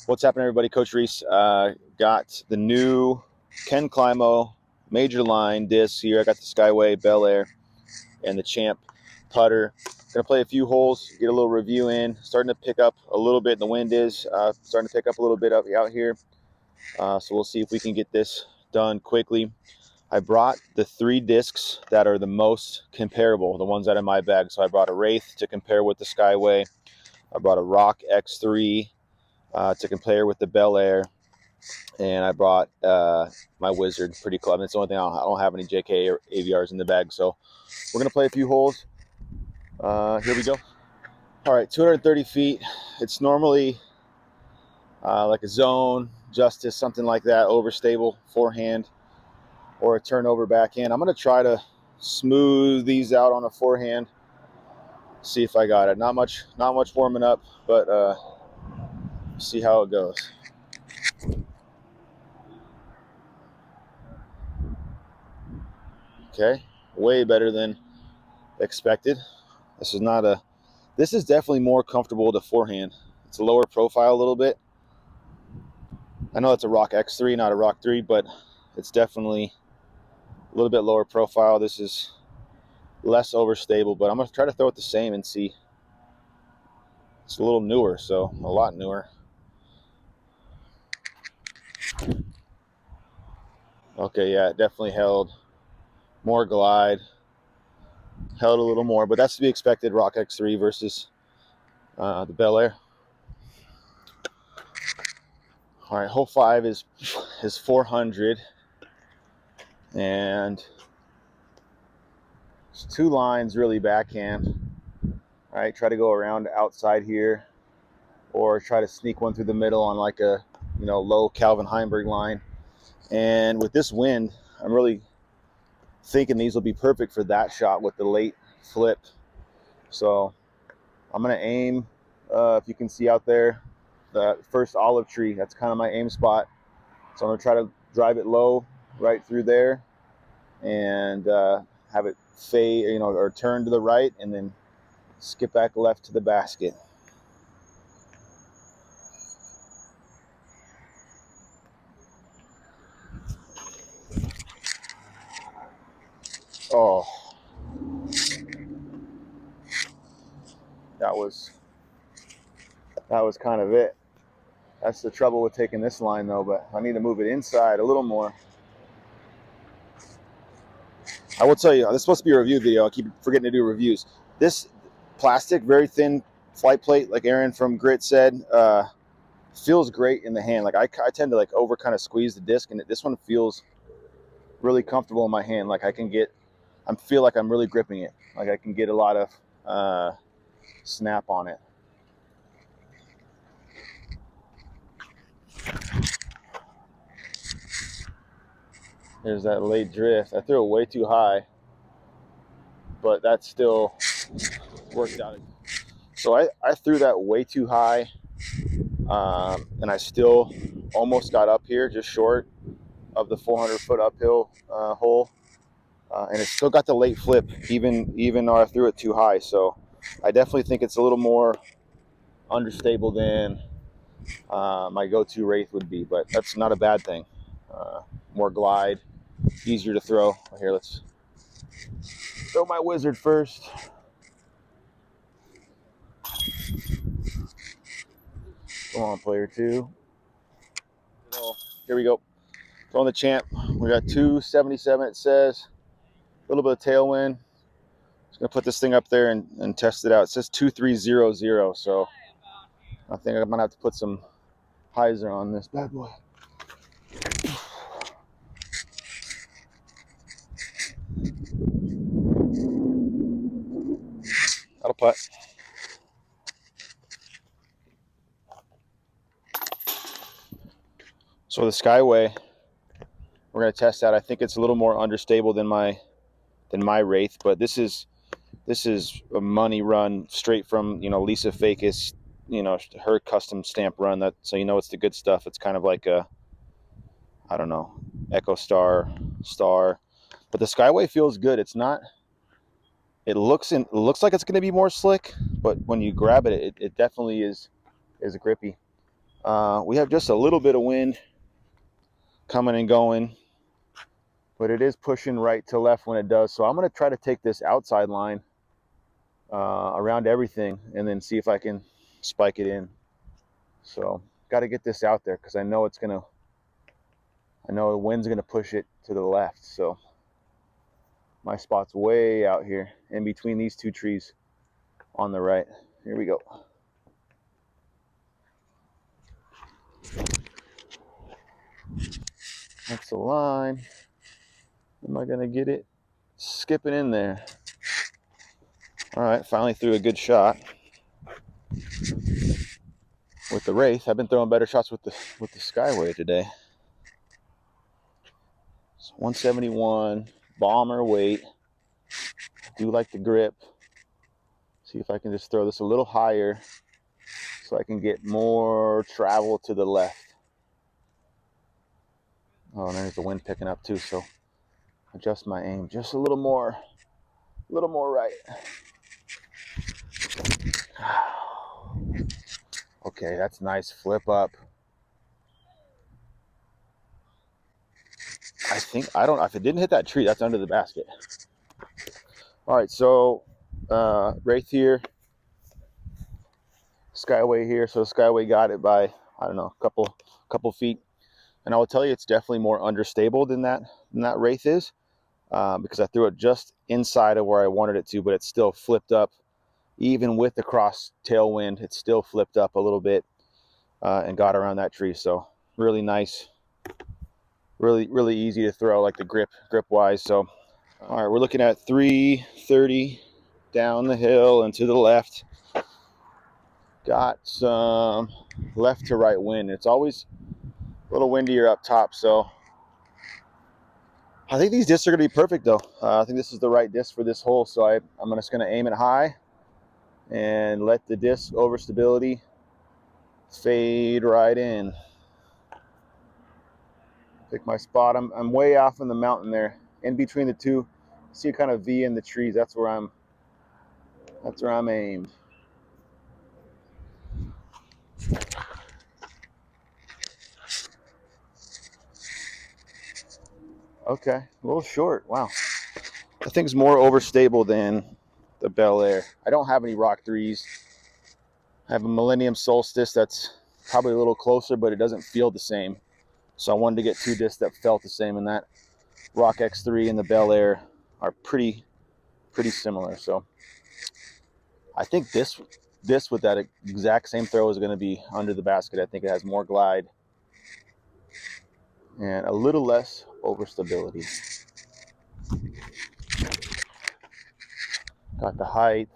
What's happening, everybody? Coach Reese got the new Ken Climo major line discs here. I got the Skyway, Belleair, and the Champ putter. Gonna play a few holes, get a little review in. Starting to pick up a little bit. The wind is starting to pick up a little bit out here. So we'll see if we can get this done quickly. I brought the 3 discs that are the most comparable, the ones that are in my bag. So I brought a Wraith to compare with the Skyway. I brought a Rock X3 to compare with the Belleair, and I brought my Wizard. Pretty clever. It's the only thing I don't have any JK or AVRs in the bag, so we're gonna play a few holes. Here we go. All right, 230 feet. It's normally like a zone, justice, something like that, overstable forehand, or a turnover backhand. I'm gonna try to smooth these out on a forehand. See if I got it. Not much warming up, but see how it goes. Okay, way better than expected. This is definitely more comfortable to forehand. It's a lower profile a little bit. I know it's a Rock X3, not a Rock 3, but it's definitely a little bit lower profile. This is less overstable, but I'm gonna try to throw it the same and see. It's a little newer, so a lot newer. Okay, yeah, it definitely held more glide, held a little more, but that's to be expected. Rock X3 versus the Belleair. All right, hole 5 is 400, and it's 2 lines really backhand. All right, try to go around outside here, or try to sneak one through the middle on like a low Calvin Heimberg line. And with this wind, I'm really thinking these will be perfect for that shot with the late flip. So I'm gonna aim, if you can see out there, the first olive tree. That's kind of my aim spot. So I'm gonna try to drive it low right through there, and have it fade, or turn to the right, and then skip back left to the basket. Oh, that was kind of it. That's the trouble with taking this line though, but I need to move it inside a little more. I will tell you, this is supposed to be a review video. I keep forgetting to do reviews. This plastic, very thin flight plate, like Aaron from Grit said, feels great in the hand. Like I tend to over kind of squeeze the disc, and this one feels really comfortable in my hand. Like I feel like I'm really gripping it. Like I can get a lot of snap on it. There's that late drift. I threw it way too high, but that still worked out. So I threw that way too high, and I still almost got up here, just short of the 400-foot uphill hole, and it still got the late flip, even though I threw it too high. So I definitely think it's a little more understable than my go-to Wraith would be, but that's not a bad thing. More glide, easier to throw. Here, let's throw my Wizard first. Come on, player 2. Here we go. Throwing the Champ. We got 277, it says. A little bit of tailwind. Just gonna put this thing up there and test it out. It says 2300, so I think I'm gonna have to put some hyzer on this bad boy. That'll putt. So the Skyway, we're gonna test out. I think it's a little more understable than my Wraith, but this is a money run straight from Lisa Fakis, her custom stamp run. That, so it's the good stuff. It's kind of like a, I don't know, Echo Star, but the Skyway feels good. It's not. It looks like it's going to be more slick, but when you grab it, it definitely is grippy. We have just a little bit of wind coming and going, but it is pushing right to left when it does. So I'm going to try to take this outside line around everything and then see if I can spike it in. So got to get this out there because I know the wind's gonna push it to the left. So my spot's way out here in between these two trees on the right. Here we go. That's the line. Am I gonna get it? Skipping in there. All right, finally threw a good shot with the Wraith. I've been throwing better shots with the Skyway today. So 171 bomber weight. Do like the grip. See if I can just throw this a little higher so I can get more travel to the left. Oh, and there's the wind picking up too, so adjust my aim just a little more right. Okay, that's nice. Flip up. I think, if it didn't hit that tree, that's under the basket. All right, so Wraith here, Skyway here. So Skyway got it by, I don't know, a couple feet. And I will tell you, it's definitely more understable than that Wraith is, because I threw it just inside of where I wanted it to, but it's still flipped up. Even with the cross tailwind, it's still flipped up a little bit and got around that tree. So really nice, really easy to throw, like the grip wise. So all right, we're looking at 330 down the hill and to the left. Got some left to right wind. It's always a little windier up top, so I think these discs are going to be perfect though. I think this is the right disc for this hole, so I'm just going to aim it high and let the disc over stability fade right in. Pick my spot. I'm way off in the mountain there, in between the two. See a kind of V in the trees. That's where I'm aimed. Okay, a little short. Wow. That thing's more overstable than the Belleair. I don't have any Rock 3s. I have a Millennium Solstice that's probably a little closer, but it doesn't feel the same. So I wanted to get two discs that felt the same, and that Rock X3 and the Belleair are pretty similar. So I think this with that exact same throw is going to be under the basket. I think it has more glide and a little less overstability. Got the height.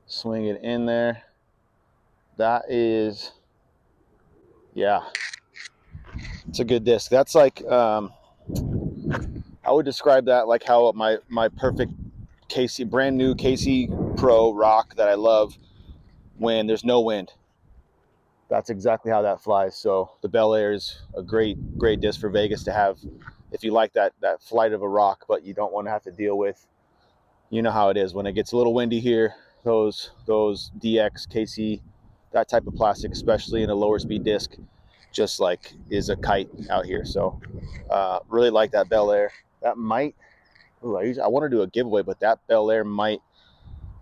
Swing it in there. That is, yeah, it's a good disc. That's like, I would describe that like how my perfect KC, brand new KC Pro rock that I love when there's no wind. That's exactly how that flies. So the Belleair is a great disc for Vegas to have if you like that flight of a rock, but you don't want to have to deal with, you know how it is when it gets a little windy here. Those DX, KC, that type of plastic, especially in a lower speed disc, just like is a kite out here. So really like that Belleair. That might, I want to do a giveaway, but that Belleair might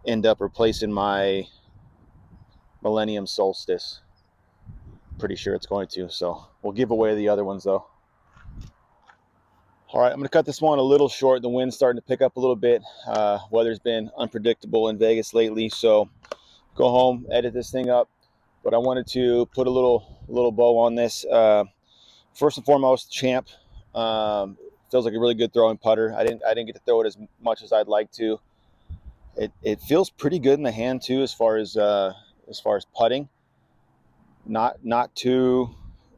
end up replacing my Millennium Solstice. Pretty sure it's going to. So we'll give away the other ones though. All right, I'm going to cut this one a little short. The wind's starting to pick up a little bit. Weather's been unpredictable in Vegas lately, so go home, edit this thing up. But I wanted to put a little bow on this. First and foremost, Champ. Feels like a really good throwing putter. I didn't get to throw it as much as I'd like to. It feels pretty good in the hand too, as far as putting. Not too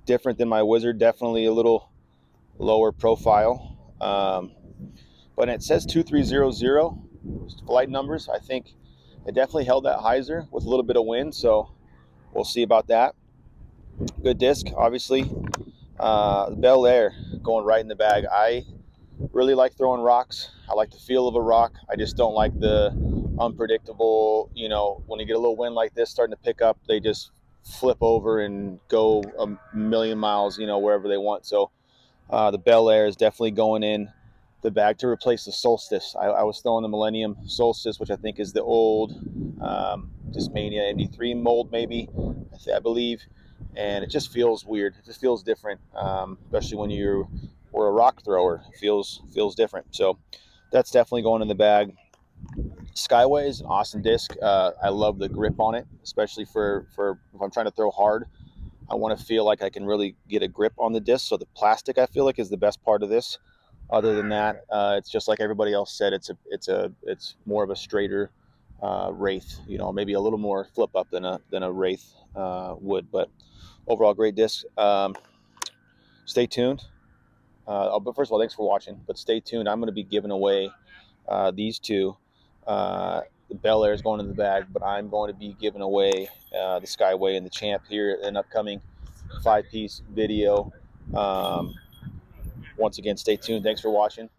different than my Wizard. Definitely a little lower profile, but it says 2300 flight numbers. I think it definitely held that hyzer with a little bit of wind, so we'll see about that. Good disc, obviously. Belleair going right in the bag. I really like throwing rocks. I like the feel of a rock. I just don't like the unpredictable, when you get a little wind like this starting to pick up, they just flip over and go a million miles, you know, wherever they want. So the Belleair is definitely going in the bag to replace the Solstice. I was throwing the Millennium Solstice, which I think is the old Discmania MD3 mold, maybe, I believe. And it just feels weird. It just feels different, especially when you're a rock thrower. It feels different. So that's definitely going in the bag. Skyway is an awesome disc. I love the grip on it, especially for if I'm trying to throw hard. I want to feel like I can really get a grip on the disc. So the plastic, I feel like, is the best part of this. Other than that, it's just like everybody else said. It's more of a straighter Wraith. You know, maybe a little more flip up than a Wraith would. But overall, great disc. Stay tuned. But first of all, thanks for watching. But stay tuned. I'm going to be giving away these two. The Belleair is going in the bag, but I'm going to be giving away the Skyway and the Champ here in an upcoming 5-piece video. Once again, stay tuned. Thanks for watching.